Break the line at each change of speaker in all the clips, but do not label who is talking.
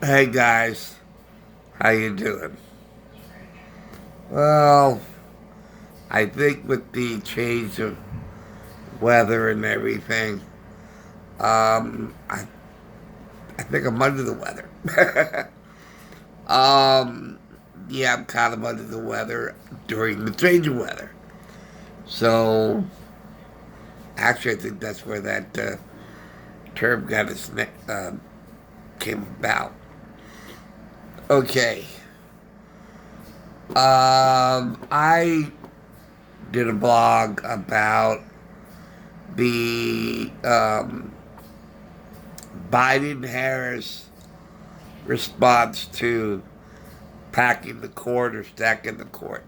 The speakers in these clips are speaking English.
Hey guys, how you doing? Well, I think with the change of weather and everything, I think I'm under the weather. um, yeah, I'm kind of under the weather during the change of weather. So, actually, I think that's where that term came about. Okay, I did a blog about the Biden Harris response to packing the court or stacking the court.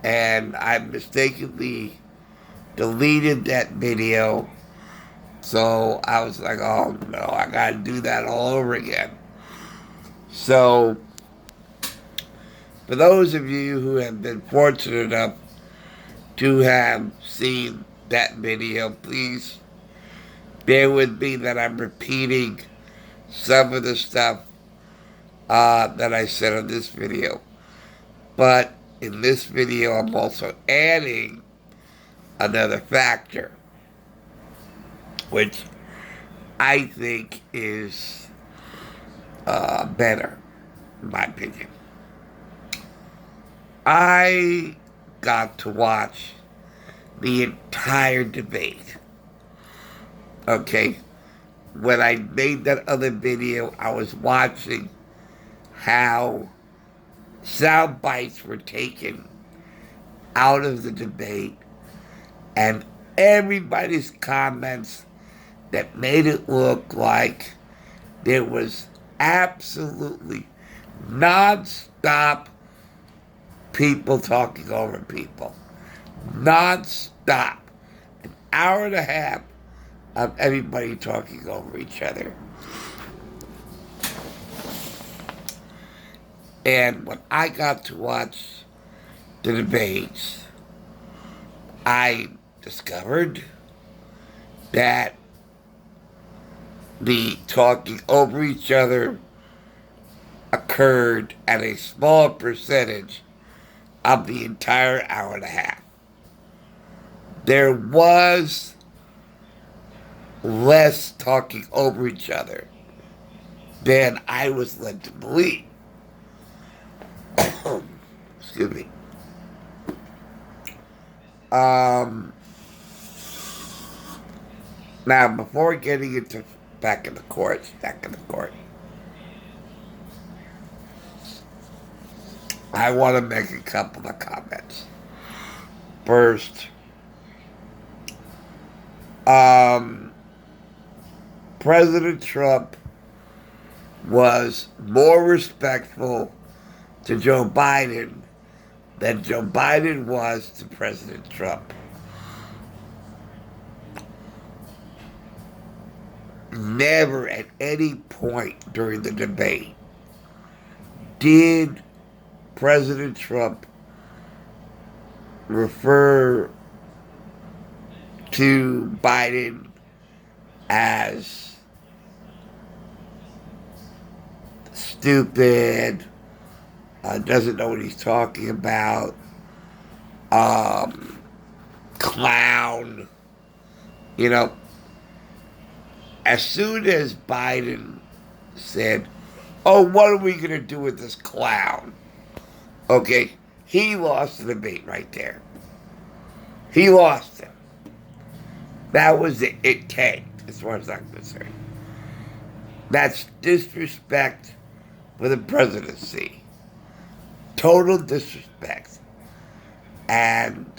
And I mistakenly deleted that video. So I was like, oh no, I gotta do that all over again. So, for those of you who have been fortunate enough to have seen that video, please bear with me that I'm repeating some of the stuff that I said on this video. But in this video, I'm also adding another factor, which I think is better, in my opinion. I got to watch the entire debate. Okay? When I made that other video, I was watching how sound bites were taken out of the debate and everybody's comments that made it look like there was absolutely non-stop people talking over people. Non-stop. An hour and a half of everybody talking over each other. And when I got to watch the debates, I discovered that the talking over each other occurred at a small percentage of the entire hour and a half. There was less talking over each other than I was led to believe. Excuse me. Now, before getting into back in the court, I want to make a couple of comments. First, President Trump was more respectful to Joe Biden than Joe Biden was to President Trump. Never at any point during the debate did President Trump refer to Biden as stupid, doesn't know what he's talking about, clown. You know, as soon as Biden said, oh, what are we going to do with this clown? Okay, he lost the debate right there. He lost it. That was it. It tanked, as far as I'm concerned. That's disrespect for the presidency. Total disrespect. And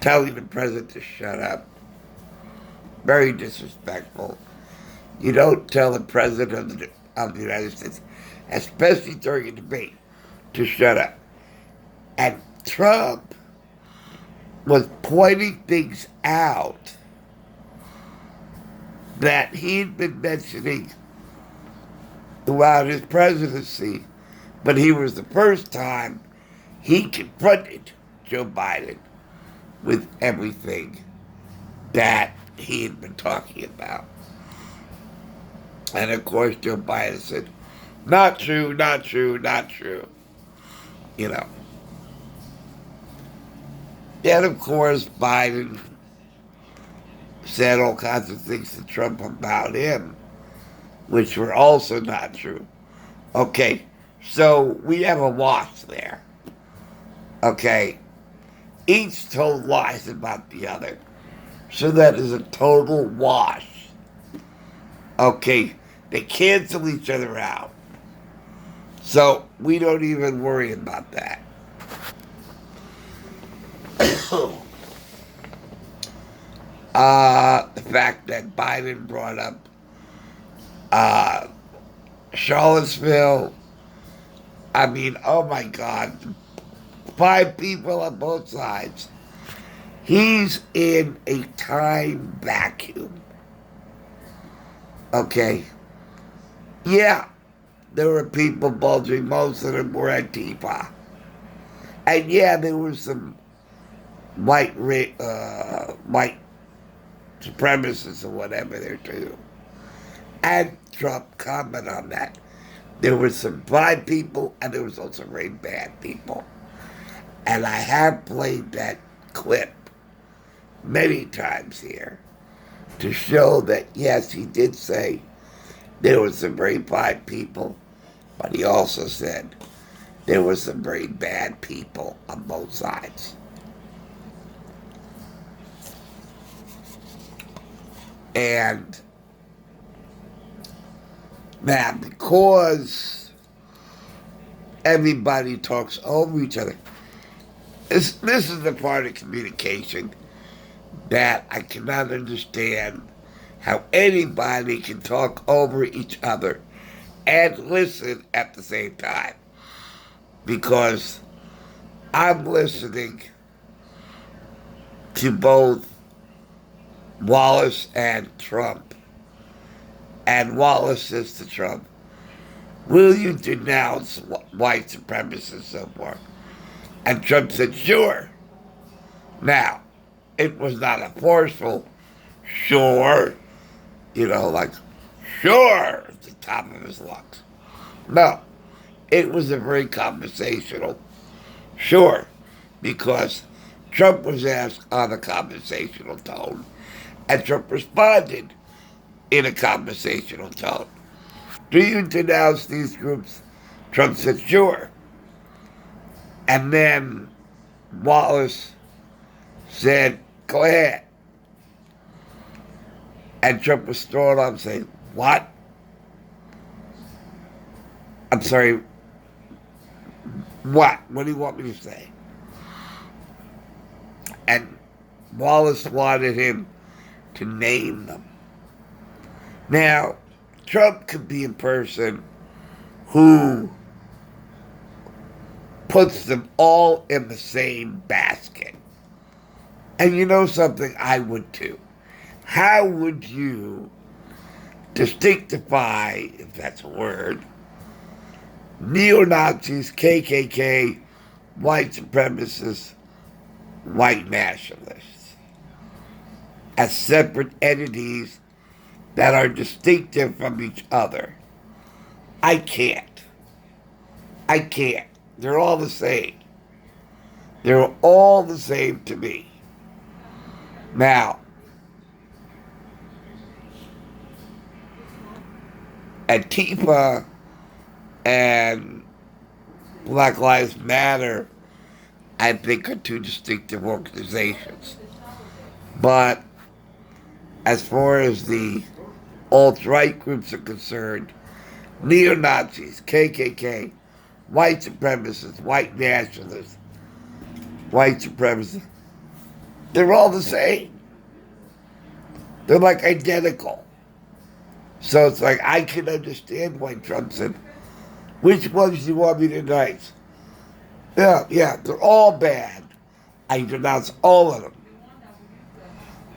telling the president to shut up. Very disrespectful. You don't tell the president of the United States, especially during a debate, to shut up. And Trump was pointing things out that he'd been mentioning throughout his presidency, but he was the first time he confronted Joe Biden with everything that he had been talking about. And of course, Joe Biden said, not true, not true, not true. You know. Then, of course, Biden said all kinds of things to Trump about him, which were also not true. Okay, so we have a wash there. Okay, each told lies about the other. So that is a total wash. Okay, they cancel each other out. So we don't even worry about that. The fact that Biden brought up uh, Charlottesville, I mean, oh my God, 5 people on both sides. He's in a time vacuum. Okay. Yeah, there were people bulging. Most of them were Antifa. And yeah, there were some white supremacists or whatever there too. And Trump commented on that. There were some fine people and there was also very bad people. And I have played that clip many times here to show that, yes, he did say there were some very fine people, but he also said there were some very bad people on both sides. And now, because everybody talks over each other, this is the part of communication that I cannot understand how anybody can talk over each other and listen at the same time. Because I'm listening to both Wallace and Trump. And Wallace says to Trump, will you denounce white supremacists so far? And Trump said, sure. Now, it was not a forceful sure, like sure at the top of his lungs. No, it was a very conversational sure, because Trump was asked on a conversational tone, and Trump responded in a conversational tone. Do you denounce these groups? Trump said, sure. And then Wallace said, go ahead. And Trump was thrown off saying, what? I'm sorry, what? What do you want me to say? And Wallace wanted him to name them. Now, Trump could be a person who puts them all in the same basket. And you know something? I would too. How would you distinctify, if that's a word, neo-Nazis, KKK, white supremacists, white nationalists as separate entities that are distinctive from each other? I can't. They're all the same. They're all the same to me. Now, Antifa and Black Lives Matter, I think, are two distinctive organizations. But as far as the alt-right groups are concerned, neo-Nazis, KKK, white supremacists, white nationalists, white supremacists, they're all the same. They're like identical. So it's like, I can understand why Trump said, which ones do you want me to denounce? Yeah, they're all bad. I denounce all of them.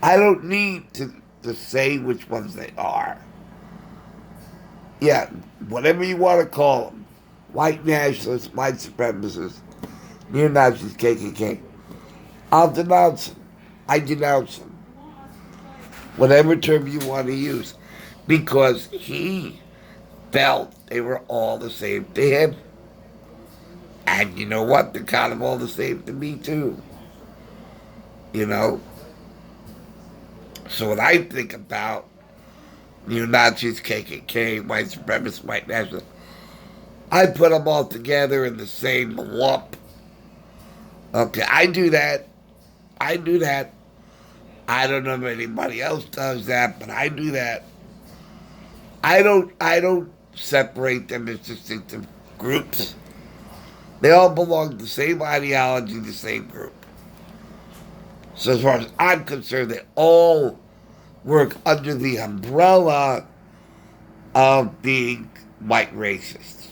I don't need to say which ones they are. Yeah, whatever you want to call them. White nationalists, white supremacists, neo-Nazis, KKK. I'll denounce them. I denounce them. Whatever term you want to use. because he felt they were all the same to him. And you know what? They're kind of all the same to me, too. You know? So when I think about neo-Nazis, KKK, white supremacists, white nationalists, I put them all together in the same lump. Okay, I do that. I do that. I don't know if anybody else does that, but I do that. I don't separate them as distinctive groups. They all belong to the same ideology, the same group. So as far as I'm concerned, they all work under the umbrella of being white racists.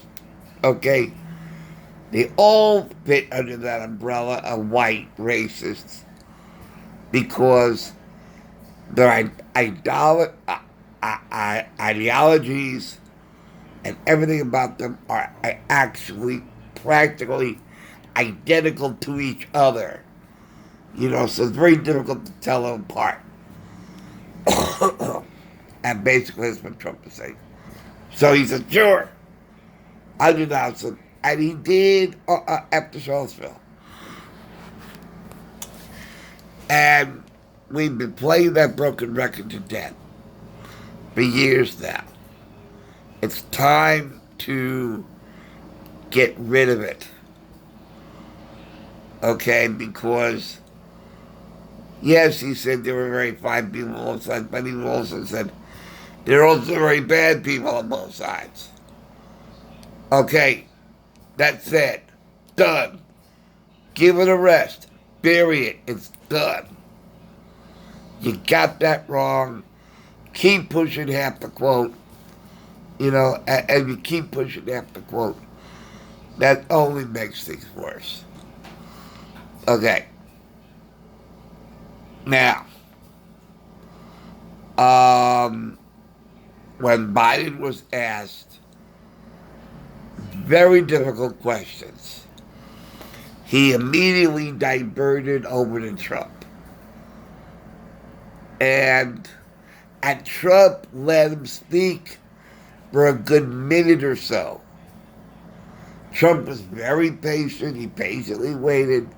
Okay? They all fit under that umbrella of white racists because their ideologies and everything about them are actually practically identical to each other. So it's very difficult to tell them apart. And basically that's what Trump is saying. So he said, sure, I denounce him. And he did after Charlottesville. And we've been playing that broken record to death for years now. It's time to get rid of it. Okay, because yes, he said there were very fine people on both sides, but he also said there are also very bad people on both sides. Okay, that's it. Done. Give it a rest. Bury it. It's done. You got that wrong. Keep pushing half the quote. And you keep pushing half the quote. That only makes things worse. Okay. Now, when Biden was asked very difficult questions, he immediately diverted over to Trump. And Trump let him speak for a good minute or so. Trump was very patient. He patiently waited.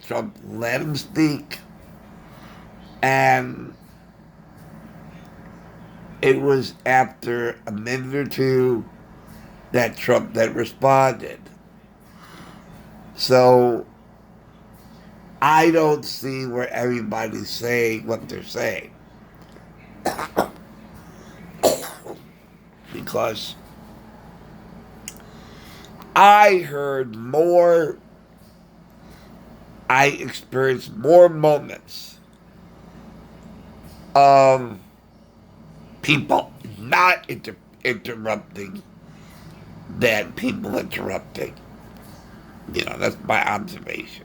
Trump let him speak. And it was after a minute or two that Trump then responded. So I don't see where everybody's saying what they're saying. Because I experienced more moments of people not interrupting than people interrupting. That's my observation.